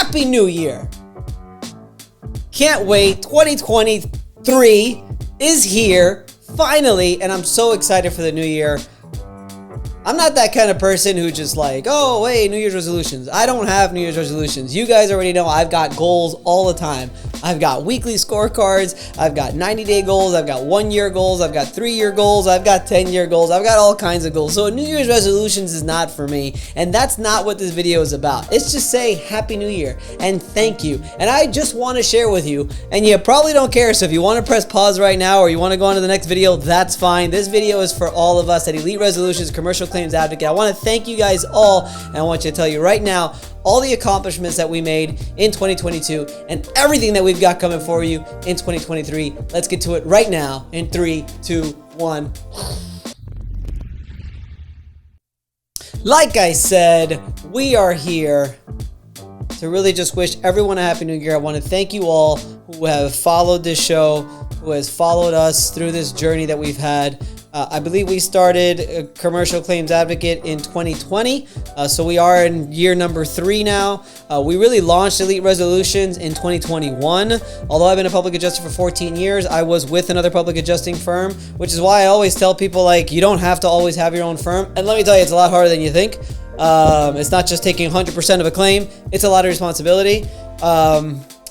Happy New Year. Can't wait. 2023 is here finally, and I'm so excited for the new year. I'm not that kind of person who just like, oh, hey, New Year's resolutions. I don't have New Year's resolutions. You guys already know I've got goals all the time. I've got weekly scorecards. I've got 90-day goals. I've got 1-year goals. I've got 3-year goals. I've got 10-year goals. I've got all kinds of goals. So New Year's resolutions is not for me. And that's not what this video is about. It's just say Happy New Year and thank you. And I just want to share with you, and you probably don't care. So if you want to press pause right now or you want to go on to the next video, that's fine. This video is for all of us at Elite Resolutions Commercial Claims Advocate. I want to thank you guys all, and I want you to tell you right now all the accomplishments that we made in 2022 and everything that we've got coming for you in 2023. Let's get to it right now in 3, 2, 1. Like I said, we are here to really just wish everyone a Happy New Year. I want to thank you all who have followed this show, who has followed us through this journey that we've had. I believe we started Commercial Claims Advocate in 2020, so we are in year number 3 now. We really launched Elite Resolutions in 2021. Although I've been a public adjuster for 14 years, I was with another public adjusting firm, which is why I always tell people, like, you don't have to always have your own firm. And let me tell you, it's a lot harder than you think. It's not just taking 100% of a claim. It's a lot of responsibility.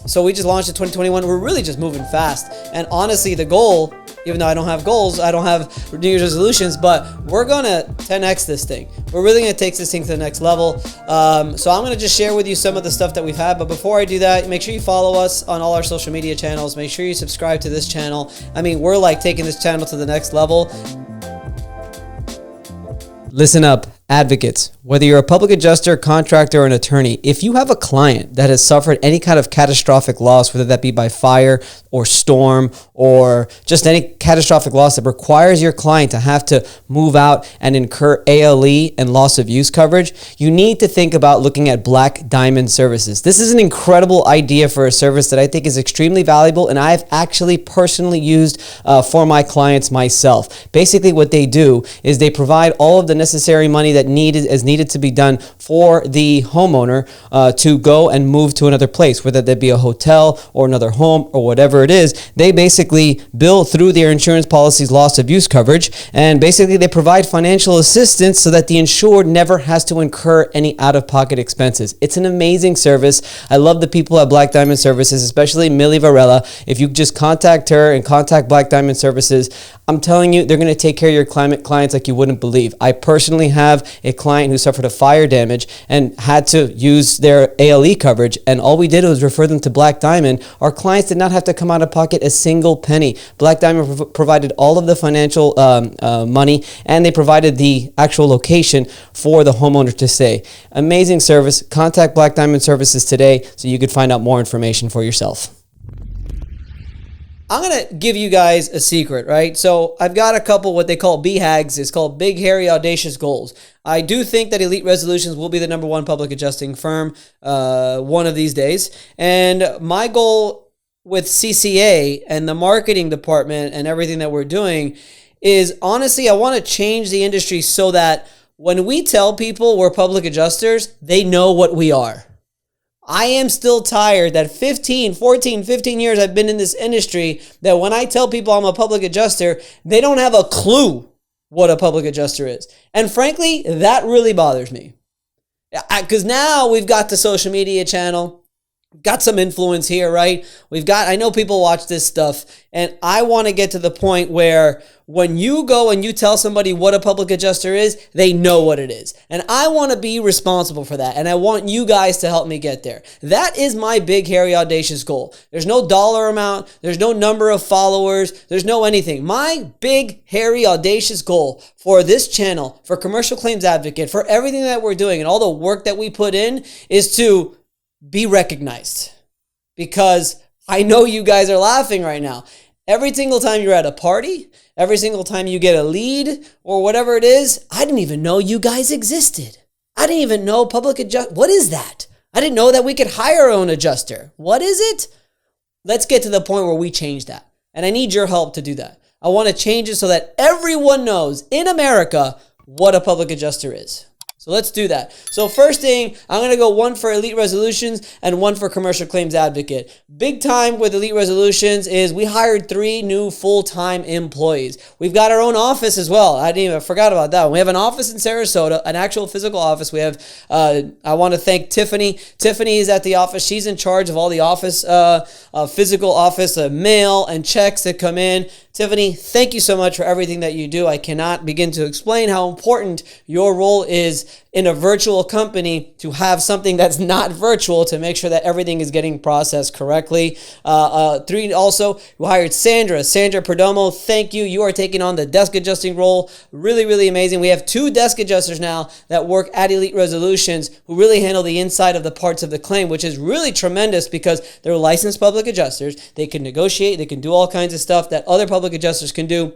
So we just launched in 2021. We're really just moving fast. And honestly, the goal, even though I don't have goals, I don't have New Year's resolutions, but we're going to 10x this thing. We're really going to take this thing to the next level. So I'm going to just share with you some of the stuff that we've had. But before I do that, make sure you follow us on all our social media channels. Make sure you subscribe to this channel. I mean, we're like taking this channel to the next level. Listen up, advocates. Whether you're a public adjuster, contractor, or an attorney, if you have a client that has suffered any kind of catastrophic loss, whether that be by fire or storm or just any catastrophic loss that requires your client to have to move out and incur ALE and loss of use coverage, you need to think about looking at Black Diamond Services. This is an incredible idea for a service that I think is extremely valuable, and I've actually personally used for my clients myself. Basically, what they do is they provide all of the necessary money that is needed to be done for the homeowner to go and move to another place, whether that be a hotel or another home or whatever it is. They basically bill through their insurance policy's loss of use coverage, and basically they provide financial assistance so that the insured never has to incur any out-of-pocket expenses. It's an amazing service. I love the people at Black Diamond Services, especially Millie Varela. If you just contact her and contact Black Diamond Services, I'm telling you, they're going to take care of your clients like you wouldn't believe. I personally have a client who suffered a fire damage and had to use their ALE coverage, and all we did was refer them to Black Diamond. Our clients did not have to come out of pocket a single penny. Black Diamond provided all of the financial money, and they provided the actual location for the homeowner to stay. Amazing service. Contact Black Diamond Services today so you could find out more information for yourself. I'm going to give you guys a secret, right? So I've got a couple what they call BHAGs. It's called Big, Hairy, Audacious Goals. I do think that Elite Resolutions will be the #1 public adjusting firm one of these days. And my goal with CCA and the marketing department and everything that we're doing is, honestly, I want to change the industry so that when we tell people we're public adjusters, they know what we are. I am still tired that 15 years I've been in this industry, that when I tell people I'm a public adjuster, they don't have a clue what a public adjuster is. And frankly, that really bothers me. Because now we've got the social media channel, got some influence here, right? I know people watch this stuff, and I want to get to the point where when you go and you tell somebody what a public adjuster is, they know what it is. And I want to be responsible for that, and I want you guys to help me get there. That is my big, hairy, audacious goal. There's no dollar amount. There's no number of followers. There's no anything. My big, hairy, audacious goal for this channel, for Commercial Claims Advocate, for everything that we're doing and all the work that we put in, is to be recognized. Because I know you guys are laughing right now. Every single time you're at a party, every single time you get a lead or whatever it is, I didn't even know you guys existed. I didn't even know public adjust. What is that? I didn't know that we could hire our own adjuster. What is it? Let's get to the point where we change that. And I need your help to do that. I want to change it so that everyone knows in America what a public adjuster is. So let's do that. So first thing, I'm going to go one for Elite Resolutions and one for Commercial Claims Advocate. Big time with Elite Resolutions is we hired 3 new full-time employees. We've got our own office as well. I forgot about that one. We have an office in Sarasota, an actual physical office. We have, I want to thank Tiffany. Tiffany is at the office. She's in charge of all the office, physical office, mail and checks that come in. Tiffany, thank you so much for everything that you do. I cannot begin to explain how important your role is in a virtual company to have something that's not virtual to make sure that everything is getting processed correctly. 3, also, we hired Sandra Perdomo. Thank you. You are taking on the desk adjusting role. Really, really amazing. We have 2 desk adjusters now that work at Elite Resolutions who really handle the inside of the parts of the claim, which is really tremendous because they're licensed public adjusters. They can negotiate. They can do all kinds of stuff that other public adjusters can do.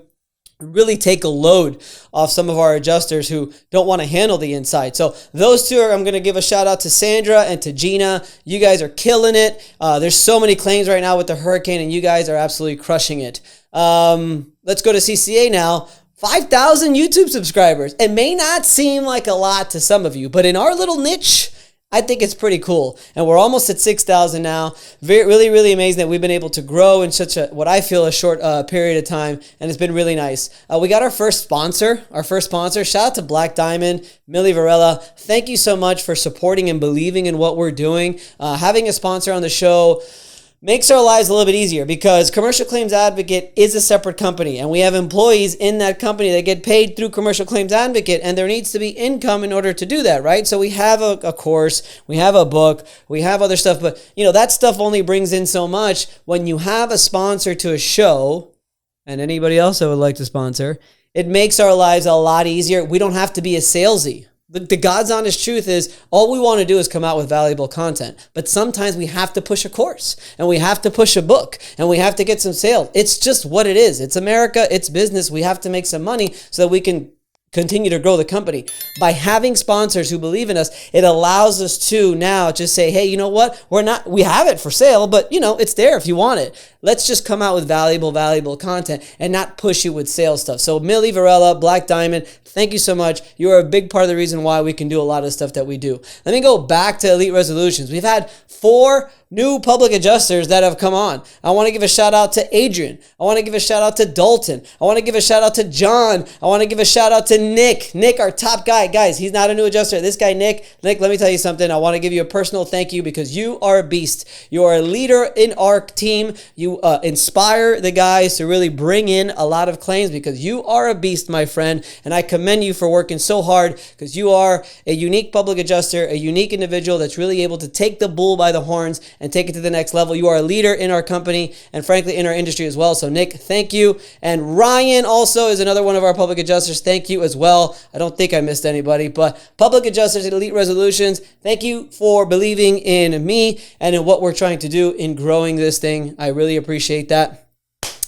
Really take a load off some of our adjusters who don't want to handle the inside. So those 2 I'm going to give a shout out to Sandra and to Gina. You guys are killing it. There's so many claims right now with the hurricane and you guys are absolutely crushing it. Let's go to CCA now. 5,000 YouTube subscribers. It may not seem like a lot to some of you, but in our little niche, I think it's pretty cool. And we're almost at 6,000 now. Really, really amazing that we've been able to grow in such a, what I feel, a short period of time. And it's been really nice. We got our first sponsor. Shout out to Black Diamond, Millie Varela. Thank you so much for supporting and believing in what we're doing. Having a sponsor on the show makes our lives a little bit easier because Commercial Claims Advocate is a separate company and we have employees in that company that get paid through Commercial Claims Advocate, and there needs to be income in order to do that, right? So we have a course, we have a book, we have other stuff, but that stuff only brings in so much. When you have a sponsor to a show, and anybody else that would like to sponsor, it makes our lives a lot easier. We don't have to be a salesy. The God's honest truth is all we want to do is come out with valuable content. But sometimes we have to push a course and we have to push a book and we have to get some sales. It's just what it is. It's America. It's business. We have to make some money so that we can continue to grow the company. By having sponsors who believe in us, it allows us to now just say, hey, you know what? We have it for sale, but it's there if you want it. Let's just come out with valuable content and not push you with sales stuff. So Millie Varela, Black Diamond, thank you so much. You are a big part of the reason why we can do a lot of stuff that we do. Let me go back to Elite Resolutions. We've had 4 new public adjusters that have come on. I want to give a shout out to Adrian. I want to give a shout out to Dalton. I want to give a shout out to John. I want to give a shout out to Nick. Nick, our top guy. Guys, he's not a new adjuster. This guy, Nick, let me tell you something. I want to give you a personal thank you because you are a beast. You are a leader in our team. You inspire the guys to really bring in a lot of claims because you are a beast, my friend. And I commend you for working so hard because you are a unique public adjuster, a unique individual that's really able to take the bull by the horns and take it to the next level. You are a leader in our company and frankly in our industry as well. So Nick, thank you. And Ryan also is another one of our public adjusters. Thank you as well. I don't think I missed anybody, but public adjusters at Elite Resolutions, thank you for believing in me and in what we're trying to do in growing this thing. I really appreciate that.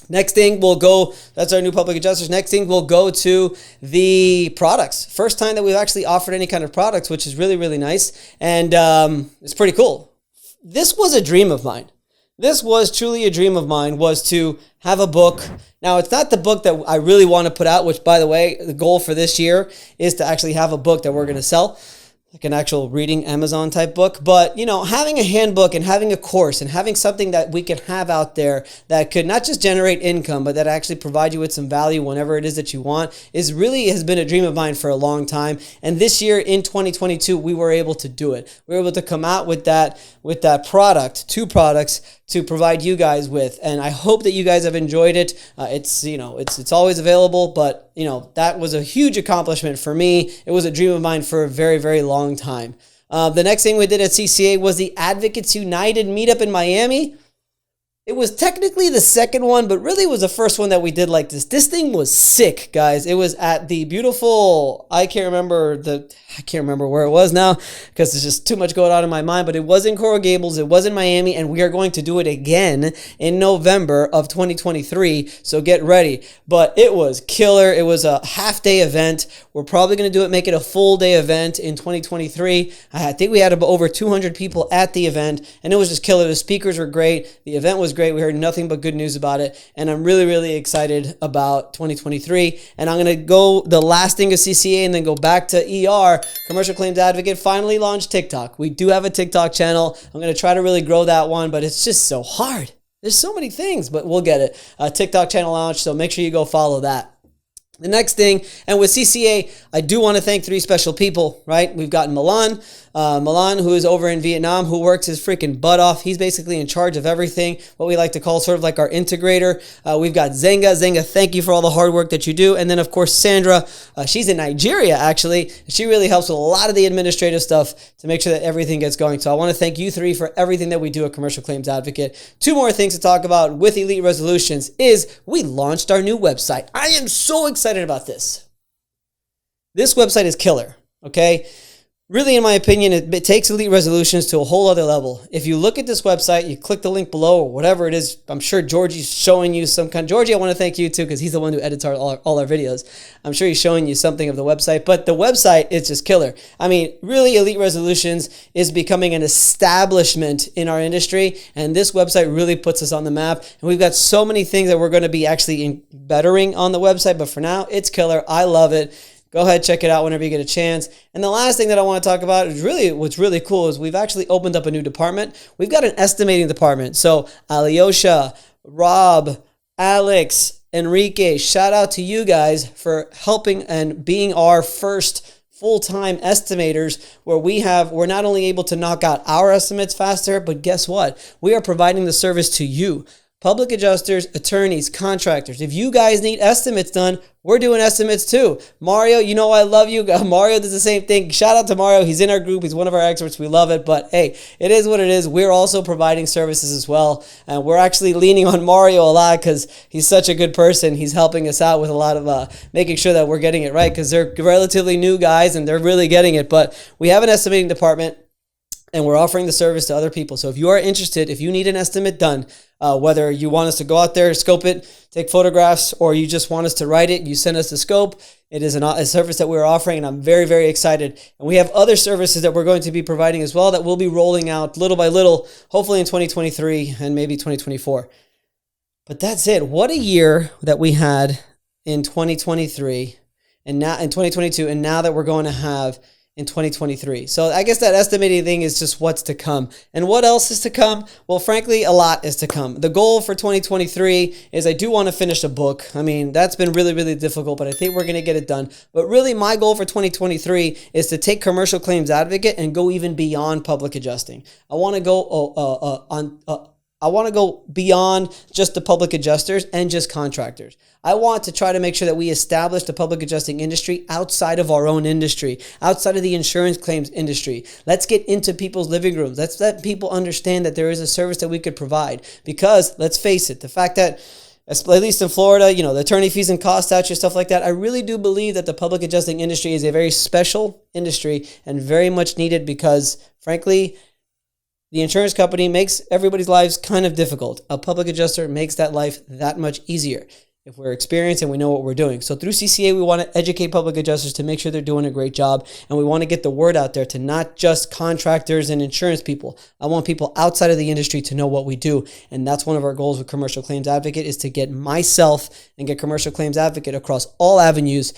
Next thing we'll go, that's our new public adjusters. Next thing we'll go to the products. First time that we've actually offered any kind of products, which is really, really nice. And it's pretty cool. This was a dream of mine. This was truly a dream of mine, was to have a book. Now, it's not the book that I really want to put out, which, by the way, the goal for this year is to actually have a book that we're going to sell, like an actual reading Amazon type book. But, having a handbook and having a course and having something that we can have out there that could not just generate income, but that actually provide you with some value whenever it is that you want has been a dream of mine for a long time. And this year in 2022, we were able to do it. We were able to come out with that product, 2 products to provide you guys with. And I hope that you guys have enjoyed it. It's always available, but that was a huge accomplishment for me. It was a dream of mine for a very, very long time. The next thing we did at CCA was the Advocates United meetup in Miami. It was technically the second one, but really was the first one that we did like this. This thing was sick, guys. It was at the beautiful, I can't remember where it was now because there's just too much going on in my mind, but it was in Coral Gables, it was in Miami, and we are going to do it again in November of 2023, so get ready. But it was killer. It was a half-day event. We're probably going to make it a full-day event in 2023. I think we had over 200 people at the event, and it was just killer. The speakers were great. The event was was great. We heard nothing but good news about it. And I'm really, really excited about 2023. And I'm going to go the last thing of CCA and then go back to ER. Commercial Claims Advocate finally launched TikTok. We do have a TikTok channel. I'm going to try to really grow that one, but it's just so hard. There's so many things, but we'll get it. TikTok channel launch, so make sure you go follow that. The next thing, and with CCA, I do want to thank 3 special people, right? We've got Milan, who is over in Vietnam, who works his freaking butt off. He's basically in charge of everything, what we like to call sort of like our integrator. We've got Zenga. Zenga, thank you for all the hard work that you do. And then, of course, Sandra. She's in Nigeria, actually. She really helps with a lot of the administrative stuff to make sure that everything gets going. So I want to thank you 3 for everything that we do at Commercial Claims Advocate. 2 more things to talk about with Elite Resolutions is we launched our new website. I am so excited about this. This website is killer, okay? Really, in my opinion, it takes Elite Resolutions to a whole other level. If you look at this website, you click the link below or whatever it is, I'm sure Georgie's showing you some kind. Georgie, I want to thank you too because he's the one who edits all our videos. I'm sure he's showing you something of the website, but the website is just killer. I mean, really, Elite Resolutions is becoming an establishment in our industry, and this website really puts us on the map. And we've got so many things that we're going to be actually bettering on the website, but for now, it's killer. I love it. Go ahead, check it out whenever you get a chance. And the last thing that I want to talk about is really what's really cool is we've actually opened up a new department. We've got an estimating department. So Alyosha, Rob, Alex, Enrique, shout out to you guys for helping and being our first full-time estimators where we're not only able to knock out our estimates faster, but guess what? We are providing the service to you. Public adjusters, attorneys, contractors. If you guys need estimates done, we're doing estimates too. Mario, you know I love you. Mario does the same thing. Shout out to Mario. He's in our group. He's one of our experts. We love it. But hey, it is what it is. We're also providing services as well. And we're actually leaning on Mario a lot because he's such a good person. He's helping us out with a lot of making sure that we're getting it right because they're relatively new guys and they're really getting it. But we have an estimating department. And we're offering the service to other people. So if you are interested, if you need an estimate done, whether you want us to go out there, scope it, take photographs, or you just want us to write it, you send us the scope. It is a service that we're offering, and I'm very, very excited. And we have other services that we're going to be providing as well that we'll be rolling out little by little, hopefully in 2023 and maybe 2024. But that's it. What a year that we had in 2023 and now in 2022, and now that we're going to have in 2023. So I guess that estimating thing is just what's to come. And what else is to come? Well, frankly, a lot is to come. The goal for 2023 is I do want to finish a book. I mean, that's been really, really difficult, but I think we're going to get it done. But really, my goal for 2023 is to take Commercial Claims Advocate and go even beyond public adjusting. I want to go beyond just the public adjusters and just contractors. I want to try to make sure that we establish the public adjusting industry outside of our own industry, outside of the insurance claims industry. Let's get into people's living rooms. Let's let people understand that there is a service that we could provide. Because, let's face it, the fact that, at least in Florida, the attorney fees and cost statute, stuff like that, I really do believe that the public adjusting industry is a very special industry and very much needed because, frankly, the insurance company makes everybody's lives kind of difficult. A public adjuster makes that life that much easier if we're experienced and we know what we're doing. So through CCA, we want to educate public adjusters to make sure they're doing a great job. And we want to get the word out there to not just contractors and insurance people. I want people outside of the industry to know what we do. And that's one of our goals with Commercial Claims Advocate is to get myself and get Commercial Claims Advocate across all avenues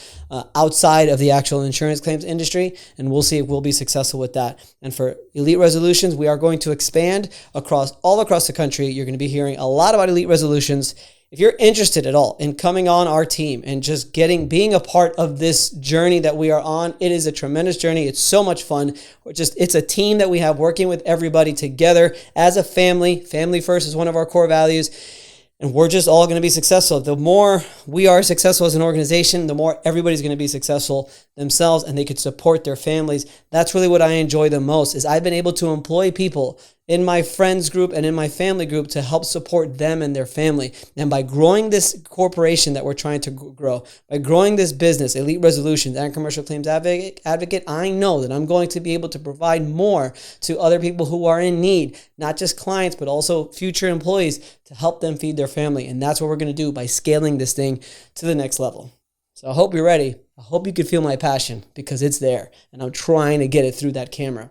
outside of the actual insurance claims industry. And we'll see if we'll be successful with that. And for Elite Resolutions, we are going to expand all across the country. You're going to be hearing a lot about Elite Resolutions. If you're interested at all in coming on our team and just being a part of this journey that we are on, it is a tremendous journey. It's so much fun. It's a team that we have working with everybody together as a family. Family first is one of our core values. And we're just all going to be successful. The more we are successful as an organization, the more everybody's going to be successful themselves and they could support their families. That's really what I enjoy the most is I've been able to employ people in my friends group and in my family group to help support them and their family. And by growing this corporation that we're trying to grow, by growing this business, Elite Resolutions and Commercial Claims Advocate, I know that I'm going to be able to provide more to other people who are in need, not just clients, but also future employees to help them feed their family. And that's what we're going to do by scaling this thing to the next level. So I hope you're ready. I hope you can feel my passion because it's there and I'm trying to get it through that camera.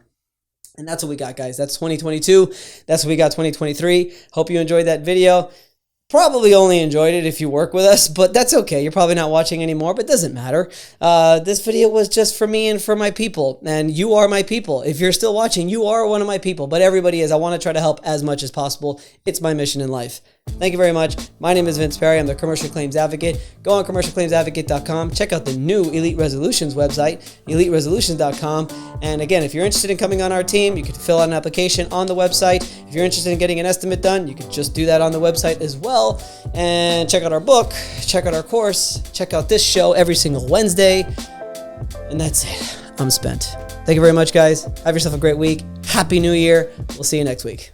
And that's what we got, guys. That's 2022. That's what we got 2023. Hope you enjoyed that video. Probably only enjoyed it if you work with us, but that's okay. You're probably not watching anymore, but it doesn't matter. This video was just for me and for my people, and you are my people. If you're still watching, you are one of my people, but everybody is. I want to try to help as much as possible. It's my mission in life. Thank you very much. My name is Vince Perri. I'm the Commercial Claims Advocate. Go on commercialclaimsadvocate.com. Check out the new Elite Resolutions website, eliteresolutions.com. And again, if you're interested in coming on our team, you can fill out an application on the website. If you're interested in getting an estimate done, you can just do that on the website as well. And check out our book, check out our course, check out this show every single Wednesday. And that's it. I'm spent. Thank you very much, guys. Have yourself a great week. Happy New Year. We'll see you next week.